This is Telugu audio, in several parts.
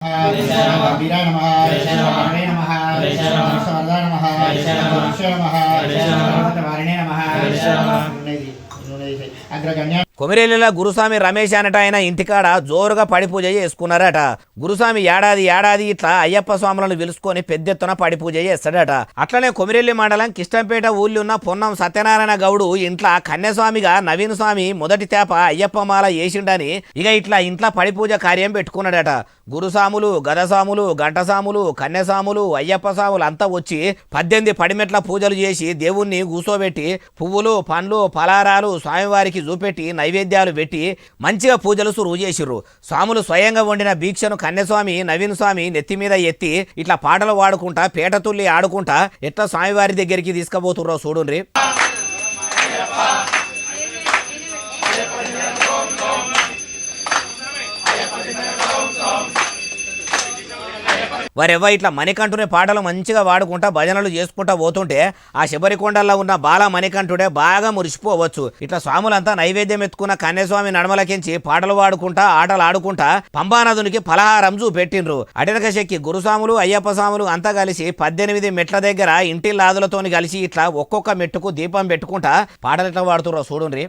వీరాయ నమః హరే నమః విశ్వవర్ధాయ నమః విశ్వ నమః వారిణే నమః అగ్రగణ్య కొమిరేలిల గురుస్వామి రమేష్ అనట ఆయన ఇంటికాడ జోరుగా పడి పూజ చేసుకున్నారట. గురుస్వామి ఏడాది ఇట్లా అయ్యప్ప స్వాములను పిలుచుకొని పెద్ద ఎత్తున పడి పూజ చేస్తాడట. అట్లనే కొమిరెల్లి మండలం కిష్టంపేట ఊళ్ళో ఉన్న పొన్నం సత్యనారాయణ గౌడు ఇంట్లో కన్యస్వామిగా నవీన్ స్వామి మొదటి తేప అయ్యప్ప మాల వేసిండని ఇక ఇంట్లో పడి పూజ కార్యం పెట్టుకున్నాడట. గురుసాములు గదసాములు గంటసాములు కన్యసాములు అయ్యప్ప స్వాములు అంతా వచ్చి 18 పడిమెట్ల పూజలు చేసి దేవుణ్ణి కూసోబెట్టి పువ్వులు పండ్లు ఫలారాలు స్వామివారికి చూపెట్టి నైవేద్యాలు పెట్టి మంచిగా పూజలు సురువు చేసిర్రు. స్వాములు స్వయంగా వండిన భీక్షను కన్యస్వామి నవీన్ స్వామి నెత్తి మీద ఎత్తి ఇట్లా పాటలు వాడుకుంటా పేట తుల్లి ఆడుకుంటా ఎట్లా స్వామివారి దగ్గరికి తీసుకుపోతుర్రో చూడుండ్రి. వారెవ్వ ఇట్లా మణికంఠుని పాటలు మంచిగా వాడుకుంటా భజనలు చేసుకుంటా పోతుంటే ఆ శబరికొండల్లో ఉన్న బాల మణికంఠుడే బాగా మురిసిపోవచ్చు. ఇట్లా స్వాములంతా నైవేద్యం ఎత్తుకున్న కన్యస్వామి నడమలకించి పాటలు వాడుకుంటా ఆటలు ఆడుకుంటా పంబానదునికి ఫలహారం చూపెట్టిండ్రు. అటెనక శక్కి గురుస్వాములు అయ్యప్ప స్వాములు అంతా కలిసి 18 మెట్ల దగ్గర ఇంటి లాదులతోని కలిసి ఇట్లా ఒక్కొక్క మెట్టుకు దీపం పెట్టుకుంటా పాటలు ఎట్లా వాడుతుర్రో చూడుండ్రి.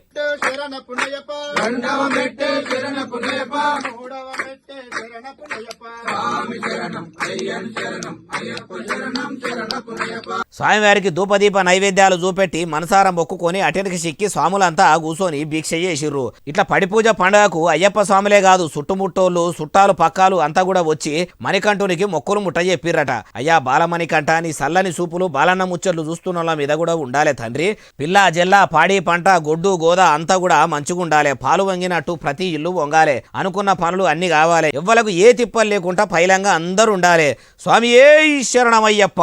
స్వామివారికి ధూపదీప నైవేద్యాలు చూపెట్టి మనసారం మొక్కుకొని అటెనక సిక్కి స్వాములంతా కూసోని దీక్ష చేసిర్రు. ఇట్లా పడిపూజ పండుగకు అయ్యప్ప స్వాములే కాదు చుట్టుముట్టోళ్ళు చుట్టాలు పక్కాలు అంతా కూడా వచ్చి మణికంఠునికి మొక్కులు ముట్ట చెప్పిర్రట. అయ్యా బాలమణికంఠ నీ సల్లని సూపులు బాలన్న ముచ్చట్లు చూస్తున్న మీద కూడా ఉండాలే తండ్రి. పిల్ల జల్ల పాడి పంట గొడ్డు గోద అంతా కూడా మంచిగుండాలే. పాలు వంగినట్టు ప్రతి ఇల్లు వంగాలే. అనుకున్న పనులు అన్ని కావాలి. ఎవ్వలకు ఏ తిప్పలు లేకుండా పైలంగా అందరూ ఉండాలి. స్వామి ఏ శరణమయ్యప్ప.